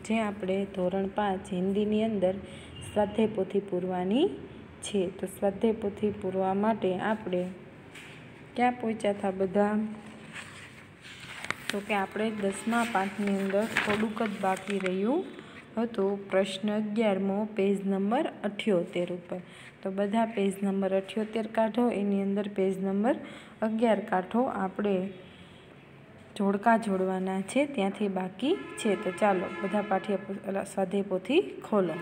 जे आपणे ધોરણ 5 हिंदीनी अंदर स्वाध्याय पोथी पूरवानी छे। तो स्वाध्याय पोथी पूरवा माटे आपणे क्या पहोंच्या था बधा? तो कि आपणे 10मा पाठनी अंदर थोड़ुंक ज बाकी रह्युं हतुं। प्रश्न 11मो पेज नंबर 78 पर। तो बधा पेज नंबर 78 काढो, एनी अंदर पेज नंबर 11 काढो। आपणे जोड़का जोड़वाना छे, त्यांथी बाकी छे। तो चालो बधा पाठ्य स्वाध्याय पोथी खोलो।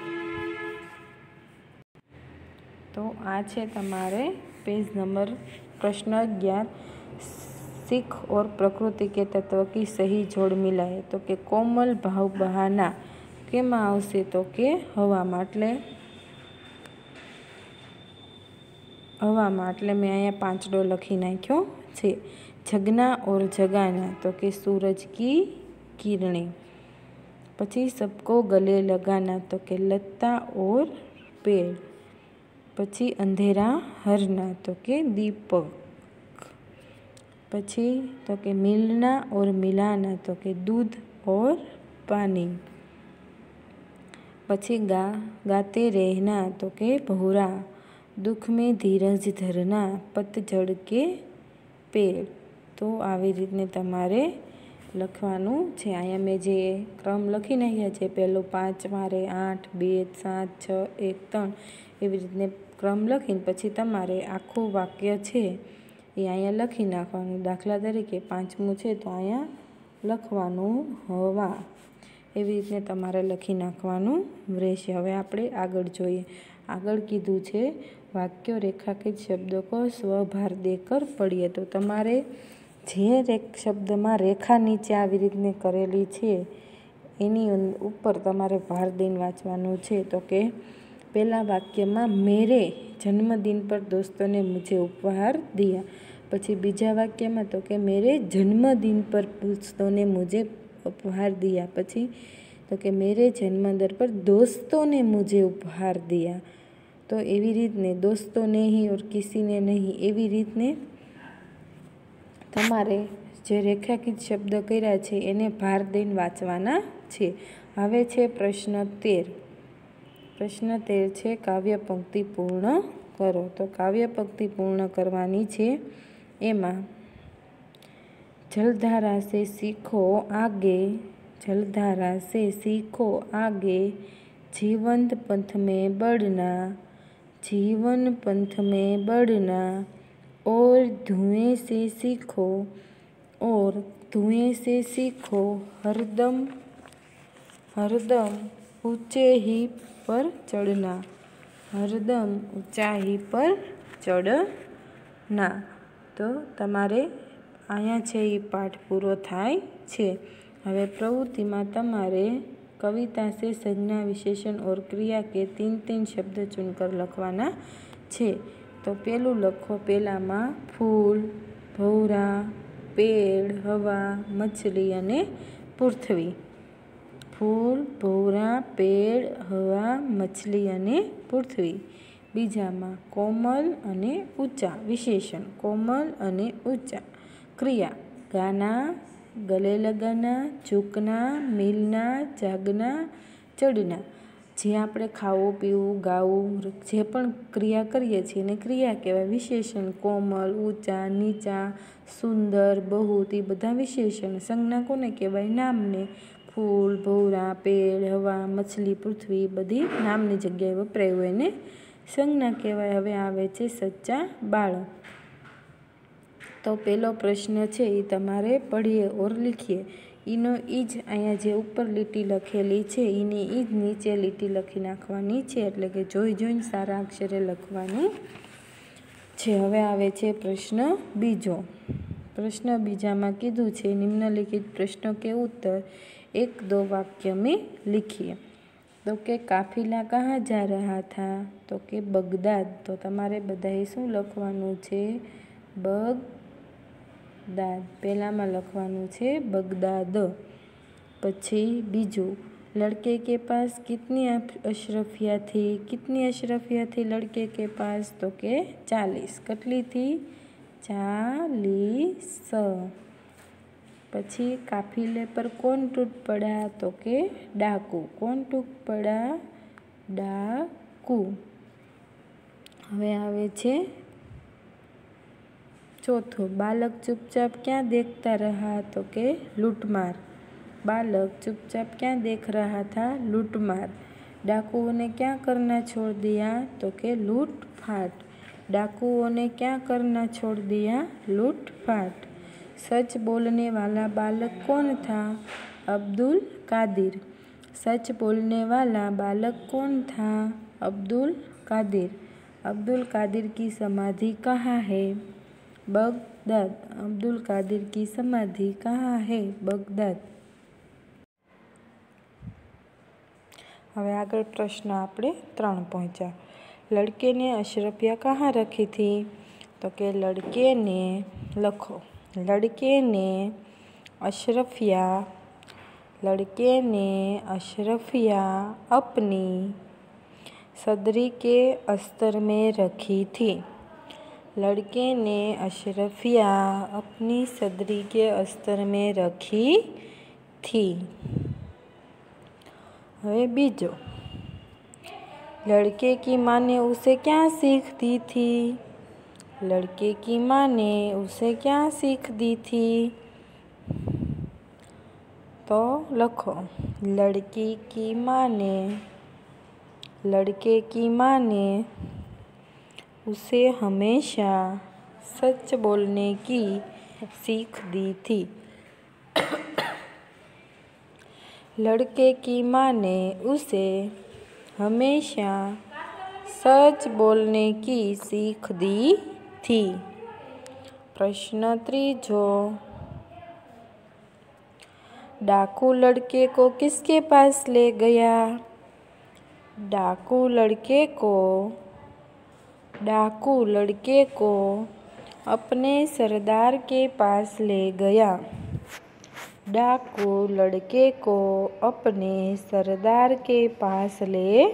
तो आ छे तमारे पेज नंबर प्रश्न 11, सीख और प्रकृति के तत्व की सही जोड़ मिलाए। तो के कोमल भाव बहाना केम आवशे? तो के हवामां, એટલે मैं अहींया પાંચડો लखी नाख्यो छे। जगना और जगाना, तो कि सूरज की किरणें। पछी सबको गले लगाना, तो कि लता और पेड़। पछी अंधेरा हरना, तो कि दीपक। पछी तो कि मिलना और मिलाना, तो कि दूध और पानी। पछी गाते रहना, तो कि भौरा। दुख में धीरज धरना, पतझड़ के पेड़। तो આવી રીતને તમારે લખવાનું છે। અહીંયા મેં જે ક્રમ લખી નાખ્યા છે, પહેલું 5 વારે 8 2 7 6 1 3 એવી રીતને ક્રમ લખીને પછી તમારે આખું વાક્ય છે એ અહીંયા લખી નાખવાનું। દાખલા તરીકે 5મું છે તો અહીંયા લખવાનું હવા, એવી રીતને તમારે લખી નાખવાનું રહેશે। હવે આપણે આગળ જોઈએ। આગળ કીધું છે वाक्य रेखाकित शब्दों को स्वभार देकर पढ़िए। तो तमारे जे शब्द में रेखा नीचे आवी रीतने करेली छे एनी ऊपर तमारे भार दईने वांचवानुं छे। तो के पहला वाक्य में मेरे जन्मदिन पर दोस्तों ने मुझे उपहार दिया। पछी बीजा वाक्य में तो के मेरे जन्मदिन पर दोस्तों ने मुझे उपहार दिया। पछी तो के मेरे जन्मदिन पर दोस्तों ने मुझे उपहार दिया। तो एवी रीतने दोस्तों ने ही और किसी ने नहीं, एवी रीतने तमारे जे रेखाकित शब्द कर्या छे एने भार दईने वांचवाना छे। हवे छे प्रश्न 13। प्रश्न 13 छे काव्य पंक्ति पूर्ण करो। तो काव्य पंक्ति पूर्ण करवानी छे। एमां जलधारा से सीखो आगे, जलधारा से सीखो आगे, जीवंत पंथ में बढ़ना, जीवन पंथ में बढ़ना, और धुएं से सीखो, और धुएं से सीखो, हरदम हरदम ऊंचे ही पर चढ़ना, हरदम ऊंचाई पर चढ़ना। तो तमारे आया छे ये पाठ पूरो थाय छे। हवे प्रवृत्ति में तमारे कविता से संज्ञा विशेषण और क्रिया के 3-3 शब्द चुनकर लखवाना छे। तो पेलू लखो, पेला में फूल, भौरा, पेड़, हवा, मछली अने पृथ्वी। फूल, भौरा, पेड़, हवा, मछली अने पृथ्वी। बीजा में कोमल अने ऊंचा विशेषण, कोमल अने ऊंचा। क्रिया गाना, गले लगाना, झुकना, मिलना, जागना, चढ़ना। जे आपणे खावुं पीवुं गावुं जे पण क्रिया करीए छीए एने क्रिया कहेवाय। विशेषण कोमल, ऊंचा, नीचा, सुंदर, बहुत, ए बधा विशेषण। संज्ञा कोने कहेवाय? नामने। फूल, भौरा, पेड़, हवा, मछली, पृथ्वी बधी नामनी जग्याए वपराय होय ने संज्ञा कहेवाय। हवे आवे छे सच्चा बाळक। तो पहलो प्रश्न छे ए तमारे पढ़िए और लिखिए। ईनो ईज अहींया जे ऊपर लीटी लखेली छे एनी ईज नीचे लीटी लखी नाखवानी छे, एटले के जोई जोईने सारा अक्षरे लखवानुं छे। हवे आवे छे प्रश्न बीजो। प्रश्न बीजा में कीधुं छे निम्नलिखित प्रश्नों के उत्तर 1-2 वाक्य में लिखिए। तो के काफिला कहाँ जा रहा था? तो के बगदाद। तो तमारे बधाए शुं लखवानुं छे? बगदाद। पहला में लखवानुं छे बगदाद। पछी बीजू, लड़के के पास कितनी अशरफिया थी? कितनी अशरफिया थी लड़के के पास? तो के 40। कटली थी? 40। पछी काफिले पर कौन टूट पड़ा तो के डाकू। कौन टूट पड़ा? डाकू। हवे आवे छे चौथो, बालक चुपचाप क्या देखता रहा तो के लूटमार। बालक चुपचाप क्या देख रहा था? लूटमार। डाकुओं ने क्या करना छोड़ दिया तो के लूटफाट। डाकुओं ने क्या करना छोड़ दिया? लूटफाट। सच बोलने वाला बालक कौन था? अब्दुल कादिर। सच बोलने वाला बालक कौन था? अब्दुल कादिर। अब्दुल कादिर की समाधि कहाँ है? बगदाद। अब्दुल कादिर की समाधि कहाँ है? बगदाद। हवे आगळ प्रश्न आपणे 3 पहोंच्या। लड़के ने अशरफिया कहाँ रखी थी तो के लड़के ने लखो। लड़के ने अशरफिया अपनी सदरी के अस्तर में रखी थी। लड़के ने अशरफिया अपनी सदरी के अस्तर में रखी थी। हवे बीजो, लड़के की माँ ने उसे क्या सीख दी थी? लड़के की माँ ने उसे क्या सीख दी थी तो लखो। लड़के की माँ ने उसे हमेशा सच बोलने की सीख दी थी। लड़के की माँ ने उसे हमेशा सच बोलने की सीख दी थी। प्रश्न 3, डाकू लड़के को किसके पास ले गया? डाकू लड़के को अपने सरदार के पास ले गया। डाकू लड़के को अपने सरदार के पास ले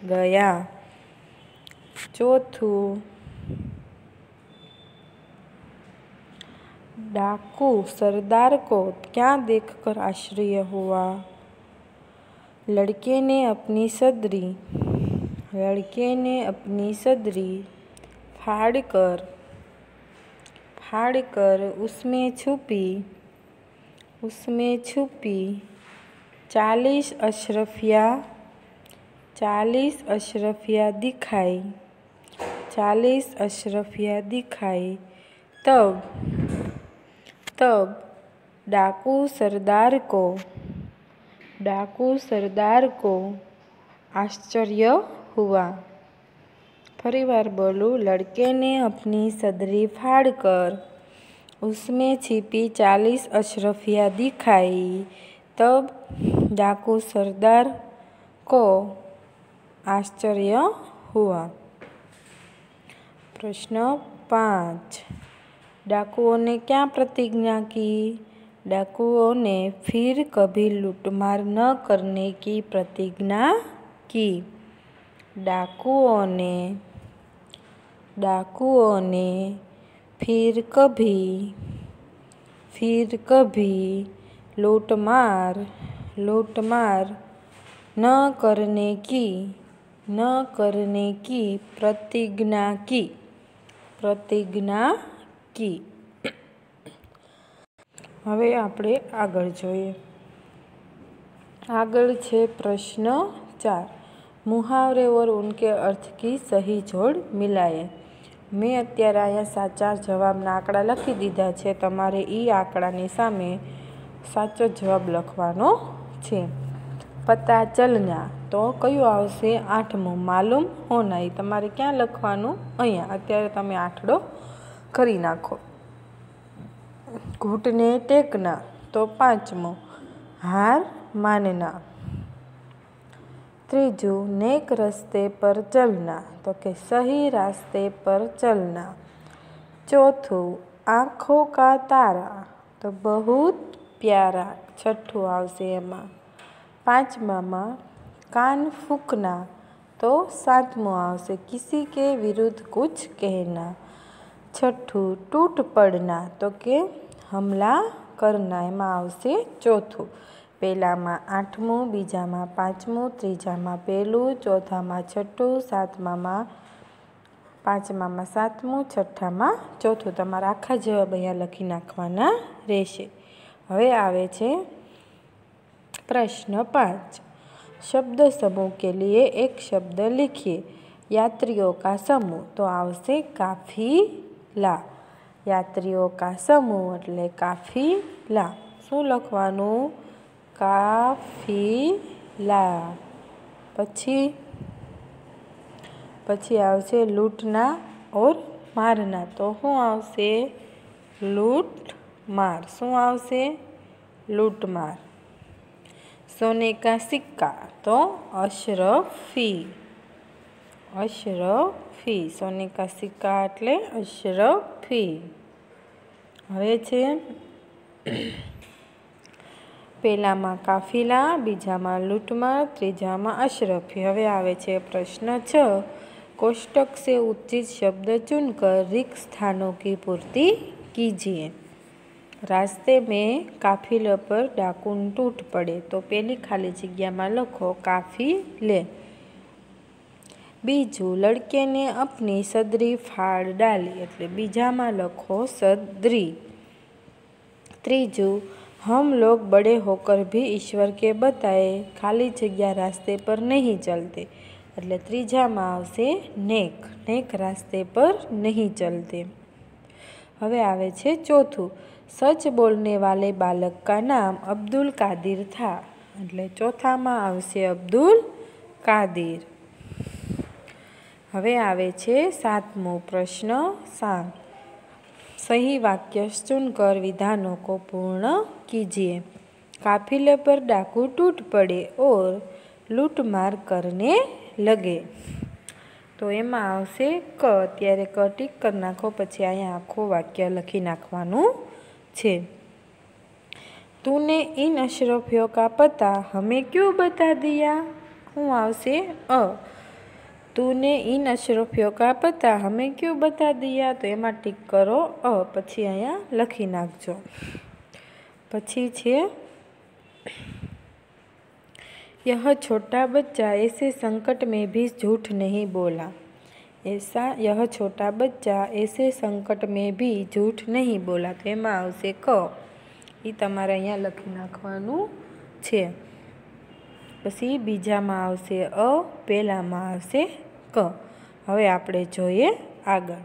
गया। चौथू, डाकू सरदार को क्या देखकर आश्चर्य हुआ? लड़के ने अपनी सदरी फाड़कर उसमें छुपी 40 अशरफिया दिखाई। तब डाकू सरदार को आश्चर्य हुआ। फरी बार बोलूं, लड़के ने अपनी सदरी फाड़कर उसमें छिपी 40 अशरफिया दिखाई। तब डाकू सरदार को आश्चर्य हुआ। प्रश्न 5, डाकुओं ने क्या प्रतिज्ञा की? डाकुओं ने फिर कभी लूटमार न करने की प्रतिज्ञा की। डाकुओं ने फिर कभी लूटमार न करने की प्रतिज्ञा की। हवे आपणे आगळ जोईए। आगळ छे प्रश्न 4, मुहावरे और उनके अर्थ की सही जोड़ मिलाए। मैं अत्यारे अहींया साचा जवाबना आंकड़ा लखी दीधा छे। तमारे ई आंकड़ानी सामे साचो जवाब लखवानो छे। पता चलना तो कयो आवशे? 8मो। मालूम होना ई तमारे क्या लखवानुं? अहींया। अत्यारे तमे आठड़ो करी नाखो। घूटने टेकना तो 5मो। हार मानना। तीजू, नेक रस्ते पर चलना तो के सही रास्ते पर चलना। चौथू, आँखों का तारा तो बहुत प्यारा। छठू आवशे एमां। 5मां कान फूंकना तो 7मो आवशे किसी के विरुद्ध कुछ कहना। छठू, टूट पड़ना तो के हमला કરના એમાં આવશે ચોથું। પહેલામાં આઠમું, બીજામાં પાંચમું, ત્રીજામાં પહેલું, ચોથામાં છઠ્ઠું, પાંચમામાં સાતમું, છઠ્ઠામાં ચોથું। તમારા આખા જવાબ અહીંયા લખી નાખવાના રહેશે। હવે આવે છે प्रश्न 5। शब्द समूह के लिए एक शब्द लिखिए। यात्रियों का समूह तो आवशे काफिला। यात्रियों का समूह एटले काफिला। शुं लखवानुं? काफिला। પછી આવશે लूटना और मारना तो शुं आवशे? लूट मार। शुं आवशे? लूट मार। सोने का सिक्का तो अशरफी। अशरफी। सोने का सिक्का एटले अशरफी। हवे छे पहेलामां काफिला, बीजामां लूटमार, त्रीजामां अशरफी। हवे आवे छे प्रश्न 6। कोष्टक से उचित शब्द चुनकर रिक्त स्थानों की पूर्ति कीजिए। रास्ते में काफिले पर डाकू टूट पड़े तो पहली खाली जग्या में लखो काफिले। बीजू, लड़के ने अपनी सदरी फाड़ डाली एटले बीजा में लखो सदरी। तीजू, हम लोग बड़े होकर भी ईश्वर के बताए खाली जग्या रास्ते पर नहीं चलते एटले त्रीजा में आवशे नेक। नेक रास्ते पर नहीं चलते। हवे आवे छे चौथुं। सच बोलने वाले बालक का नाम अब्दुल कादिर था एटले चौथा में आवशे अब्दुल कादिर। हवे आवे छे सातमो प्रश्न 7। सही वाक्य चुनकर विधानों को पूर्ण कीजिए। काफिले पर डाकू टूट पड़े और लूटमार करने लगे तो एमां आवशे क। त्यारे क टीक कर नाखो। पछी अहींया आखुं वाक्य लखी नाखवानुं छे। तूने इन अशरफियों का पता हमें क्यों बता दिया? शुं आवशे? अ। तूने इन अशरफियों का पता हमें क्यों बता दिया तो एमां टीक करो अ। पछी अहींया लखी नाखजो। पछी छे यह छोटा बच्चा ऐसे संकट में भी झूठ नहीं बोला। यह छोटा बच्चा ऐसे संकट में भी झूठ नहीं बोला तो एमां आवशे क। ई तमारे अहींया लखी नाखवानुं छे। पछी बीजामां आवशे अ, पहेलामां आवशे क। हवे आपणे जोईए आगळ।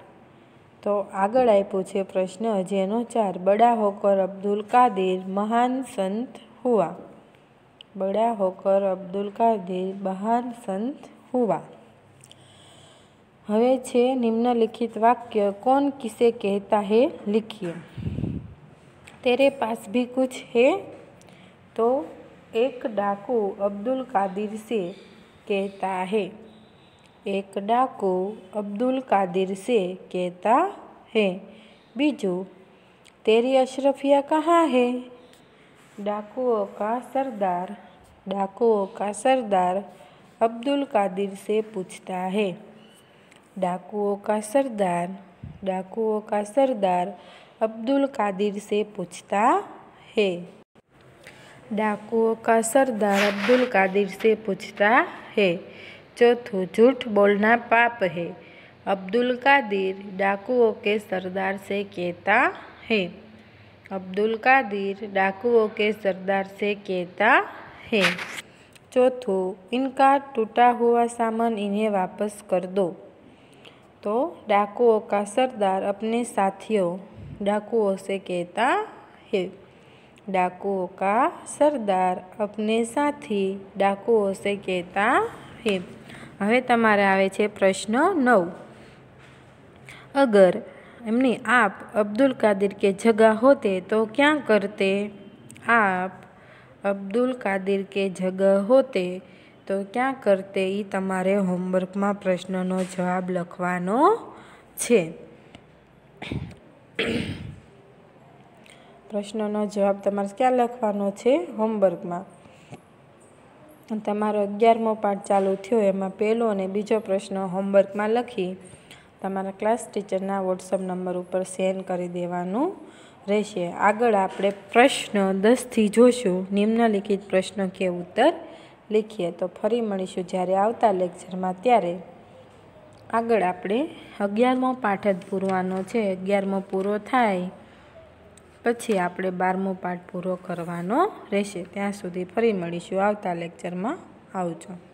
तो आगळ आप्यो छे प्रश्न जेनो 4। बड़ा होकर अब्दुल कादिर महान संत हुआ। बड़ा होकर अब्दुल कादिर महान संत हुआ। हवे छे निम्नलिखित वाक्य कौन किसे कहता है लिखिए। तेरे पास भी कुछ है तो एक डाकू अब्दुल कादिर से कहता है। एक डाकू अब्दुल कादिर से कहता है। बीजू, तेरी अशरफिया कहाँ है? डाकुओं का सरदार अब्दुल कादिर से पूछता है। डाकुओं का सरदार अब्दुल कादिर से पूछता है। डाकुओं का सरदार अब्दुल कादिर से पूछता है। चौथुं, झूठ बोलना पाप है। अब्दुल कादिर डाकुओं के सरदार से कहता है। अब्दुल कादिर डाकुओं के सरदार से कहता है। चौथुं, इनका टूटा हुआ सामान इन्हें वापस कर दो। तो डाकुओं का सरदार अपने साथियों डाकुओं से कहता है। डाकुओं का सरदार अपने साथी डाकुओं से कहता है। हवे तमारे आवे छे प्रश्न 9। अगर आप अब्दुल कादिर के जगह होते तो क्या करते? आप अब्दुल कादिर के जगह होते तो क्या करते? ई तमारे होमवर्क में प्रश्ननो जवाब लखवानो छे। प्रश्ननो जवाब तमारे क्या लखवानो छे? होमवर्क में। तमारो 11मो पाठ चालू थयो एमां पहेलो अने बीजो प्रश्न होमवर्क में लखी तमारा क्लास टीचरना वॉट्सएप नंबर पर सेंड करी देवानुं રહેશે। આગળ આપણે પ્રશ્ન 10થી જોશું। નિમ્નલિખિત પ્રશ્નો કે ઉત્તર લખીએ। તો ફરી મળીશું જ્યારે આવતા લેક્ચરમાં, ત્યારે આગળ આપણે 11મો પાઠ જ પૂરવાનો છે। 11મો પૂરો થાય પછી આપણે 12મો પાઠ પૂરો કરવાનો રહેશે। ત્યાં સુધી ફરી મળીશું આવતા લેક્ચરમાં। આવજો।